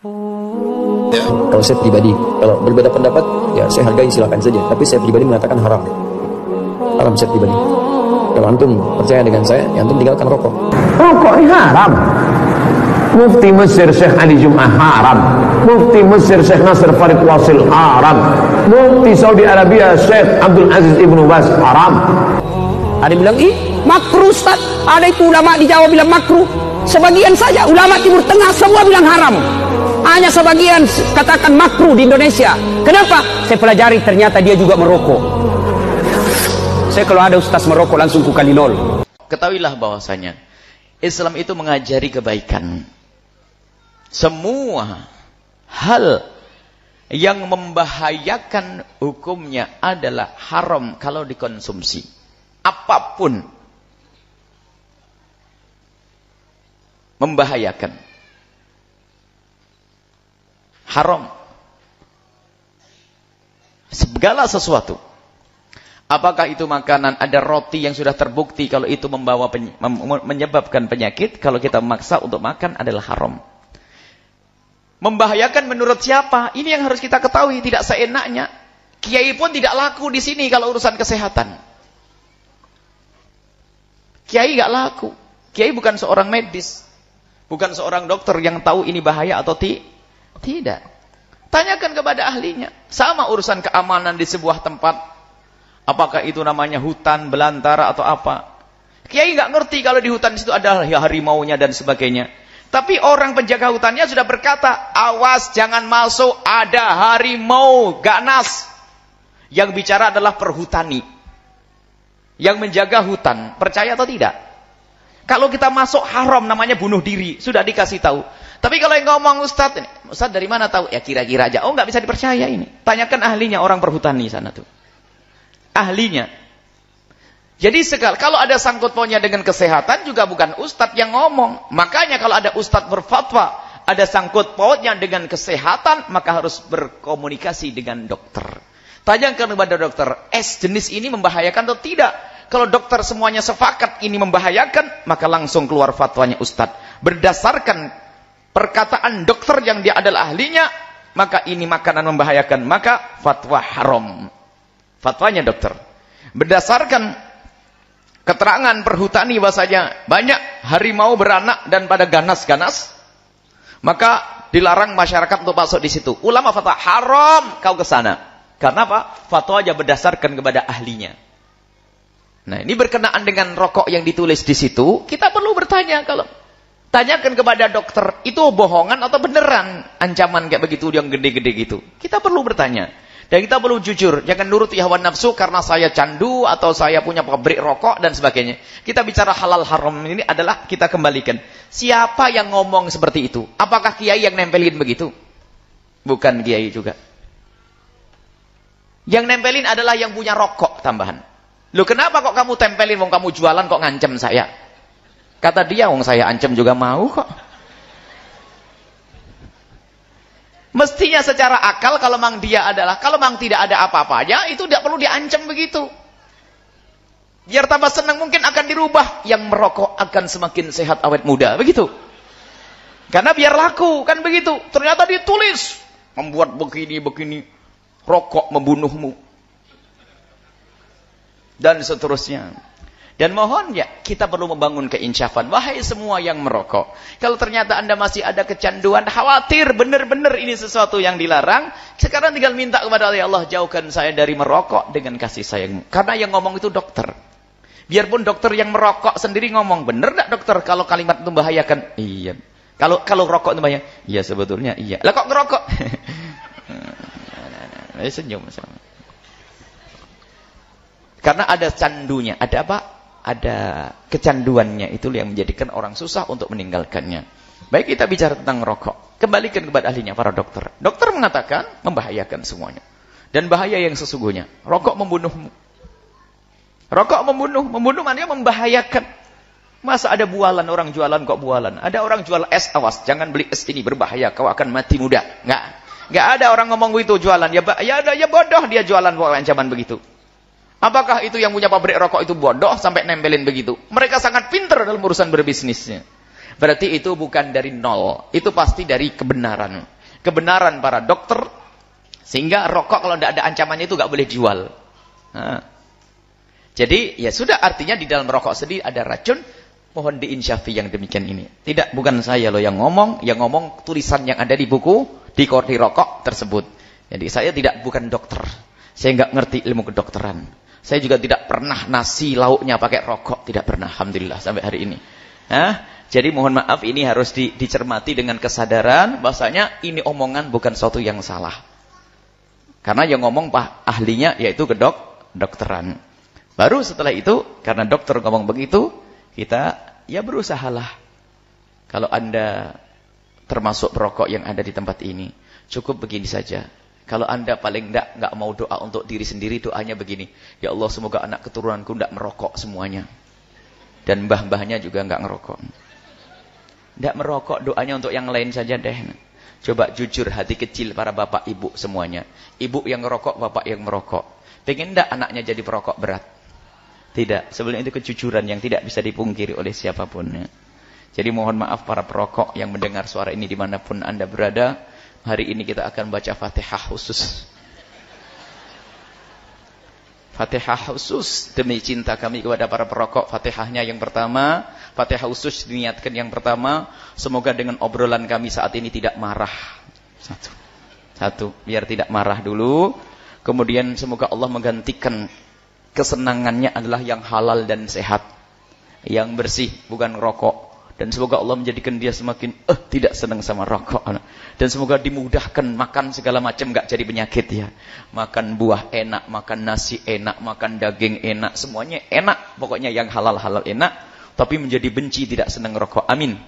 Ya. Kalau saya pribadi, kalau berbeda pendapat, ya saya hargai, silakan saja. Tapi saya pribadi mengatakan haram. Haram saya pribadi. Kalau antum percaya dengan saya, ya antum tinggalkan rokok. Rokok ini haram. Mufti Mesir Syekh Ali Jum'ah haram. Mufti Mesir Syekh Nasir Farid Wasil haram. Mufti Saudi Arabia Syekh Abdul Aziz Ibnu Baz haram. Ada bilang, makruh Ustaz. Ada itu ulama di Jawa bilang makruh. Sebagian saja ulama Timur Tengah semua bilang haram. Hanya sebagian katakan makruh di Indonesia. Kenapa? Saya pelajari ternyata dia juga merokok. Saya kalau ada ustaz merokok langsung ku kali nol. Ketahuilah bahwasanya Islam itu mengajari kebaikan. Semua hal yang membahayakan hukumnya adalah haram kalau dikonsumsi. Apapun membahayakan. Haram. Segala sesuatu. Apakah itu makanan, ada roti yang sudah terbukti kalau itu menyebabkan penyakit, kalau kita memaksa untuk makan adalah haram. Membahayakan menurut siapa? Ini yang harus kita ketahui, tidak seenaknya. Kiai pun tidak laku di sini kalau urusan kesehatan. Kiai nggak laku. Kiai bukan seorang medis, bukan seorang dokter yang tahu ini bahaya atau tidak. Tanyakan kepada ahlinya. Sama urusan keamanan di sebuah tempat. Apakah itu namanya hutan, belantara atau apa? Kiai nggak ngerti kalau di hutan itu ada harimaunya dan sebagainya. Tapi orang penjaga hutannya sudah berkata, awas jangan masuk, ada harimau ganas. Yang bicara adalah perhutani. Yang menjaga hutan. Percaya atau tidak? Kalau kita masuk haram namanya bunuh diri. Sudah dikasih tahu. Tapi kalau yang ngomong Ustaz dari mana tahu? Ya kira-kira aja. Oh nggak bisa dipercaya ini. Tanyakan ahlinya orang perhutani sana tuh. Ahlinya. Jadi kalau ada sangkut pautnya dengan kesehatan juga bukan ustadz yang ngomong. Makanya kalau ada ustadz berfatwa, ada sangkut pautnya dengan kesehatan, maka harus berkomunikasi dengan dokter. Tanyakan kepada dokter, es jenis ini membahayakan atau tidak? Kalau dokter semuanya sepakat ini membahayakan, maka langsung keluar fatwanya ustadz. Berdasarkan perkataan dokter yang dia adalah ahlinya, maka ini makanan membahayakan, maka fatwa haram. Fatwanya dokter. Berdasarkan keterangan perhutani bahasanya banyak harimau beranak dan pada ganas-ganas, maka dilarang masyarakat untuk masuk di situ. Ulama fatwa haram kau ke sana. Karena apa? Fatwa aja berdasarkan kepada ahlinya. Nah, ini berkenaan dengan rokok yang ditulis di situ, kita perlu bertanya. Kalau tanyakan kepada dokter, itu bohongan atau beneran ancaman kayak begitu yang gede-gede gitu. Kita perlu bertanya. Dan kita perlu jujur, jangan nuruti hawa nafsu karena saya candu atau saya punya pabrik rokok dan sebagainya. Kita bicara halal haram ini adalah kita kembalikan. Siapa yang ngomong seperti itu? Apakah kiai yang nempelin begitu? Bukan kiai juga. Yang nempelin adalah yang punya rokok tambahan. Loh kenapa kok kamu tempelin, wong kamu jualan kok ngancem saya? Kata dia, wong saya ancam juga mau kok. Mestinya secara akal kalau memang dia adalah, kalau memang tidak ada apa-apanya, itu tidak perlu diancam begitu. Biar tambah senang mungkin akan dirubah. Yang merokok akan semakin sehat awet muda, begitu. Karena biar laku, kan begitu. Ternyata ditulis, membuat begini-begini, rokok membunuhmu. Dan seterusnya. Dan mohon ya, kita perlu membangun keinsyafan. Wahai semua yang merokok. Kalau ternyata Anda masih ada kecanduan, khawatir benar-benar ini sesuatu yang dilarang. Sekarang tinggal minta kepada Allah, jauhkan saya dari merokok dengan kasih sayang-Mu. Karena yang ngomong itu dokter. Biarpun dokter yang merokok sendiri ngomong, benar tak dokter kalau kalimat itu membahayakan? Iya. Kalau rokok itu bahaya? Iya sebetulnya iya. Lah kok ngerokok? Senyum. Karena ada candunya. Ada apa? Ada kecanduannya, itu yang menjadikan orang susah untuk meninggalkannya. Baik, kita bicara tentang rokok. Kembalikan kepada ahlinya, para dokter. Dokter mengatakan membahayakan semuanya. Dan bahaya yang sesungguhnya. Rokok membunuhmu. Rokok membunuh maknanya membahayakan. Masa ada bualan, orang jualan kok bualan. Ada orang jual es, awas, jangan beli es ini berbahaya, kau akan mati muda. Enggak ada orang ngomong begitu jualan. Ya bodoh dia jualan kok ancaman begitu. Apakah itu yang punya pabrik rokok itu bodoh sampai nempelin begitu? Mereka sangat pintar dalam urusan berbisnisnya. Berarti itu bukan dari nol. Itu pasti dari kebenaran. kebenaran para dokter, sehingga rokok kalau tidak ada ancamannya itu nggak boleh dijual. Nah. Jadi ya sudah, artinya di dalam rokok sendiri ada racun. Mohon diinsyafi yang demikian ini. Tidak, bukan saya loh yang ngomong tulisan yang ada di buku, di rokok tersebut. Jadi saya bukan dokter. Saya nggak ngerti ilmu kedokteran. Saya juga tidak pernah nasi lauknya pakai rokok, tidak pernah, alhamdulillah sampai hari ini. Nah, jadi mohon maaf, ini harus dicermati dengan kesadaran bahwasanya ini omongan bukan suatu yang salah. Karena yang ngomong ahlinya yaitu kedokteran. Baru setelah itu, karena dokter ngomong begitu, kita ya berusahalah. Kalau Anda termasuk perokok yang ada di tempat ini, cukup begini saja. Kalau Anda paling enggak mau doa untuk diri sendiri, doanya begini. Ya Allah, semoga anak keturunanku enggak merokok semuanya. Dan mbah-mbahnya juga enggak ngerokok. Enggak merokok, doanya untuk yang lain saja deh. Coba jujur hati kecil para bapak ibu semuanya. Ibu yang ngerokok, bapak yang merokok. Pengen enggak anaknya jadi perokok berat? Tidak, sebenarnya itu kejujuran yang tidak bisa dipungkiri oleh siapapun. Ya. Jadi mohon maaf para perokok yang mendengar suara ini dimanapun Anda berada. Hari ini kita akan baca Fatihah khusus. Fatihah khusus demi cinta kami kepada para perokok. Fatihahnya yang pertama, Fatihah khusus diniatkan yang pertama. Semoga dengan obrolan kami saat ini tidak marah. Satu, biar tidak marah dulu. Kemudian semoga Allah menggantikan kesenangannya adalah yang halal dan sehat, yang bersih, bukan rokok. Dan semoga Allah menjadikan dia semakin tidak senang sama rokok. Dan semoga dimudahkan makan segala macam, gak jadi penyakit ya. Makan buah enak, makan nasi enak, makan daging enak, semuanya enak. Pokoknya yang halal-halal enak, tapi menjadi benci tidak senang rokok. Amin.